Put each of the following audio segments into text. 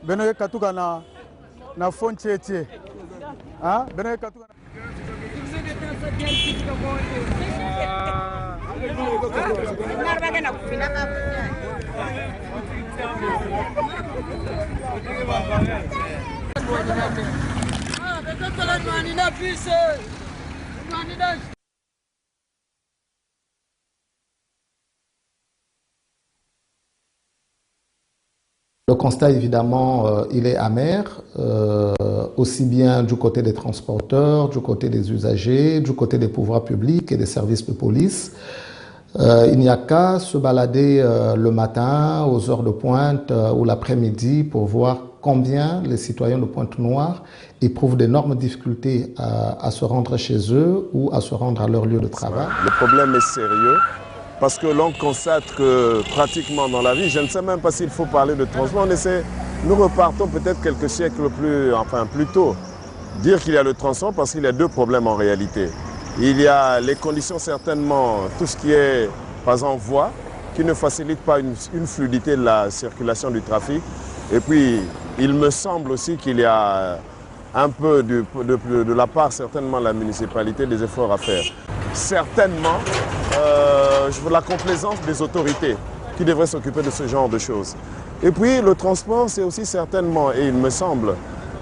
beno katuka na fonchetie ah beno katuka Le constat, évidemment, il est amer, aussi bien du côté des transporteurs, du côté des usagers, du côté des pouvoirs publics et des services de police. Il n'y a qu'à se balader le matin, aux heures de pointe ou l'après-midi pour voir combien les citoyens de Pointe-Noire éprouvent d'énormes difficultés à se rendre chez eux ou à se rendre à leur lieu de travail. Le problème est sérieux. Parce que l'on constate que pratiquement dans la vie, je ne sais même pas s'il faut parler de transport, nous repartons peut-être quelques siècles plus tôt. Dire qu'il y a le transport parce qu'il y a deux problèmes en réalité. Il y a les conditions certainement, tout ce qui est par exemple voie, qui ne facilite pas une fluidité de la circulation du trafic. Et puis il me semble aussi qu'il y a un peu de la part certainement de la municipalité des efforts à faire. Certainement, la complaisance des autorités qui devraient s'occuper de ce genre de choses. Et puis le transport, c'est aussi certainement, et il me semble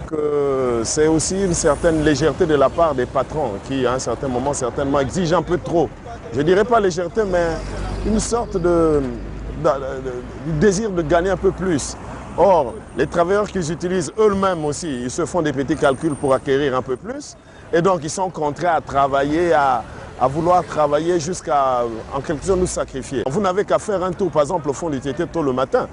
que c'est aussi une certaine légèreté de la part des patrons qui, à un certain moment, certainement exigent un peu trop. Je ne dirais pas légèreté, mais une sorte de désir de gagner un peu plus. Or, les travailleurs qu'ils utilisent eux-mêmes aussi, ils se font des petits calculs pour acquérir un peu plus. Et donc, ils sont contraints à travailler, à vouloir travailler jusqu'à, en quelque sorte, nous sacrifier. Vous n'avez qu'à faire un tour, par exemple, au fond du TT tôt le matin.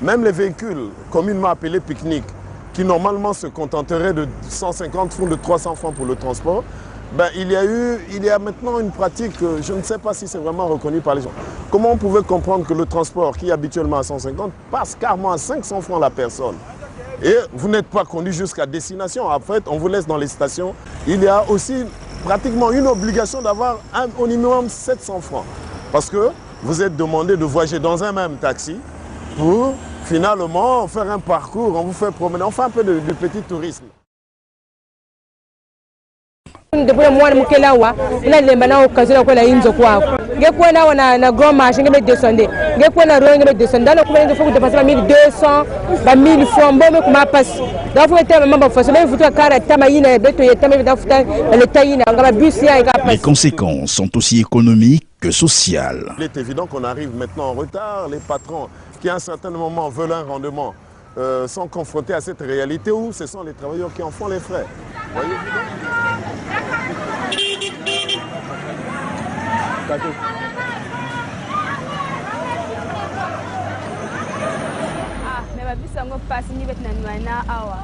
Même les véhicules communément appelés pique-nique, qui normalement se contenteraient de 150 francs, de 300 francs pour le transport, ben, il y a maintenant une pratique, je ne sais pas si c'est vraiment reconnu par les gens. Comment on pouvait comprendre que le transport, qui est habituellement à 150, passe carrément à 500 francs la personne? Et vous n'êtes pas conduit jusqu'à destination. En fait, on vous laisse dans les stations. Il y a aussi pratiquement une obligation d'avoir au minimum 700 francs. Parce que vous êtes demandé de voyager dans un même taxi pour finalement faire un parcours, on vous fait promener, on fait un peu de petit tourisme. Depuis moi mukela wa na lemba na okazona kwa inzo kwako ngekuwa na grand marché ngebe descendre ngekuwa na royo ngebe descendre na kuma faut dépasser 1200 ba 1000 francs bombe kuma passe donc faut être membre faut même futur kara tamayina beto yetame dafuta le tayina ngaba bus ya ka passe. Les conséquences sont aussi économiques que sociales. Il est évident qu'on arrive maintenant en retard, les patrons qui à un certain moment veulent un rendement sont confrontés à cette réalité où ce sont les travailleurs qui en font les frais. Voyez? Mais ma vie sango passe ni bet na nwana awa.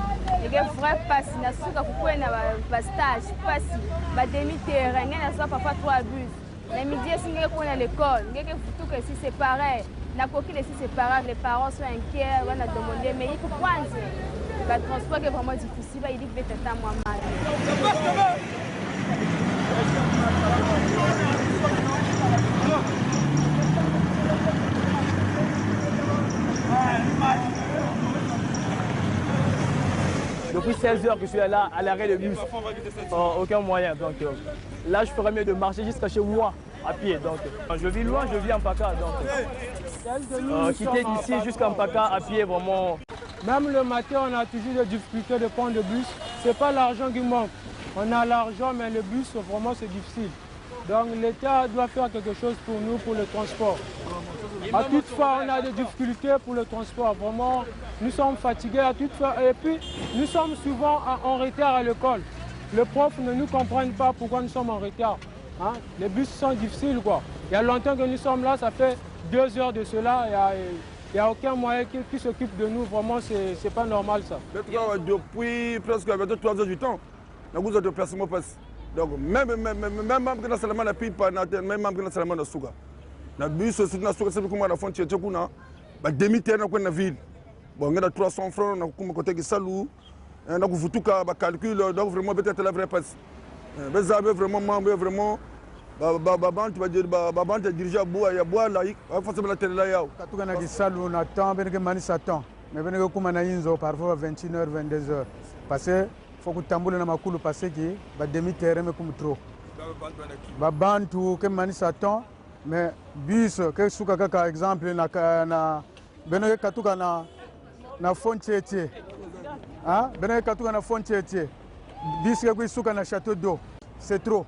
Ege vrai passe na suka kukwena ba stage passe ba demi terrain ngena so papa 3 bus. Na midi singe ko na l'école, ngeke futu que si c'est pareil. Na coquille si c'est pareil, les parents sont inquiets, on a demandé mais il faut prendre. Le transport est vraiment difficile, il dit que peut-être à moi mal. Depuis 16 heures que je suis là à l'arrêt de bus, aucun moyen. Donc là, je ferais mieux de marcher jusqu'à chez moi à pied. Donc je vis loin, je vis en Mpaka. Donc quitter d'ici jusqu'à Mpaka à pied, vraiment. Même le matin, on a toujours des difficultés de prendre le bus. Ce n'est pas l'argent qui manque. On a l'argent, mais le bus, vraiment, c'est difficile. Donc l'État doit faire quelque chose pour nous, pour le transport. À toute fois, on a des difficultés pour le transport. Vraiment, nous sommes fatigués à toute fois. Et puis, nous sommes souvent en retard à l'école. Les profs ne nous comprennent pas pourquoi nous sommes en retard. Hein? Les bus sont difficiles, quoi. Il y a longtemps que nous sommes là, ça fait 2 heures de cela. Il n'y a aucun moyen qui s'occupe de nous. Vraiment, ce n'est pas normal, ça. Depuis presque 3 heures du temps, nous avons déplacement passe. Donc, même que nous sommes la pipe, même que nous sommes la souga. Le bus, c'est une souga, c'est comme la frontière, c'est demi-terre dans la ville. Bon, on a 300 francs, on a côté qui salou, on a tout cas calcul, donc vraiment peut-être la vraie passe. Vous avez vraiment, tu vas dire, tu dirigé à bois, il y a bois là, forcément la télé là. Quand on a dit salou, on attend, ben que mani s'attend. mais benenge kuma na inzo parfois 21h 22h parce que faut que tambule na makulu parce que ba demi terrain mais comme trop ba bantu ke mani saton mais bus ke suka kaka exemple na benenge katuka na fontier hein benenge katuka na fontier bus ke suka na château d'eau c'est trop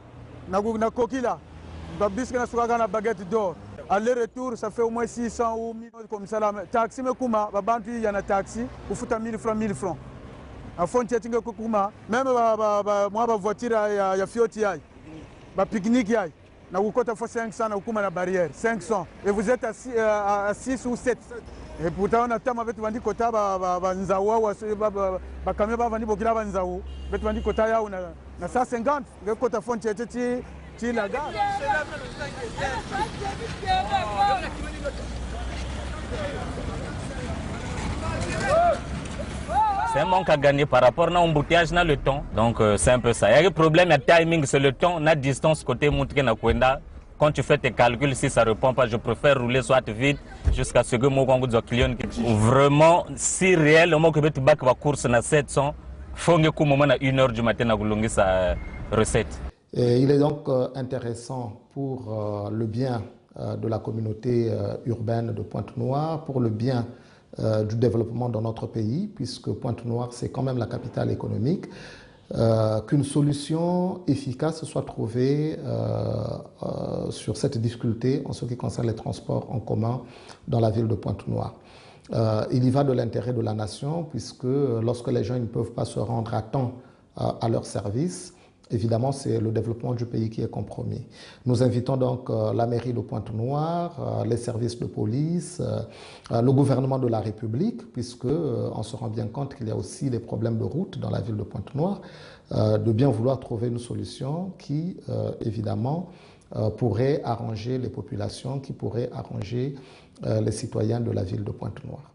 na kokila ba bus ke na suka na baguette d'or aller-retour, ça fait au moins 600 ou 1000 comme ça. Taxi, mais comment il y a un taxi, vous foutez 1000 francs, 1000 francs. À fond, même moi, ma voiture, il y a Fioti, ma pique-nique, na ukota fois 500, na ukuma la barrière, 500. Et vous êtes à 6 ou 7. Et pourtant, on a tant avec Vandi Kota, Nzawa, Bakame, Vandi Bokila, Nzaou, avec Vandi Kota, on a 150. Le Kota Font, tu la gare. C'est un manque à gagner par rapport à l'embouteillage dans le temps. Donc c'est un peu ça. Il y a un problème, le timing, c'est le temps, la distance côté Mountke Kwenda. Quand tu fais tes calculs, si ça ne répond pas, je préfère rouler soit vite jusqu'à ce que mon Congo client. Vraiment, si réellement que tu bats la course à 700, il faut que tu à 1h du matin à sa recette. Et il est donc intéressant pour le bien de la communauté urbaine de Pointe-Noire, pour le bien du développement dans notre pays, puisque Pointe-Noire, c'est quand même la capitale économique, qu'une solution efficace soit trouvée sur cette difficulté en ce qui concerne les transports en commun dans la ville de Pointe-Noire. Il y va de l'intérêt de la nation, puisque lorsque les gens ne peuvent pas se rendre à temps à leur service, évidemment, c'est le développement du pays qui est compromis. Nous invitons donc la mairie de Pointe-Noire, les services de police, le gouvernement de la République, puisque on se rend bien compte qu'il y a aussi des problèmes de route dans la ville de Pointe-Noire, de bien vouloir trouver une solution qui, évidemment, pourrait arranger les populations, qui pourrait arranger les citoyens de la ville de Pointe-Noire.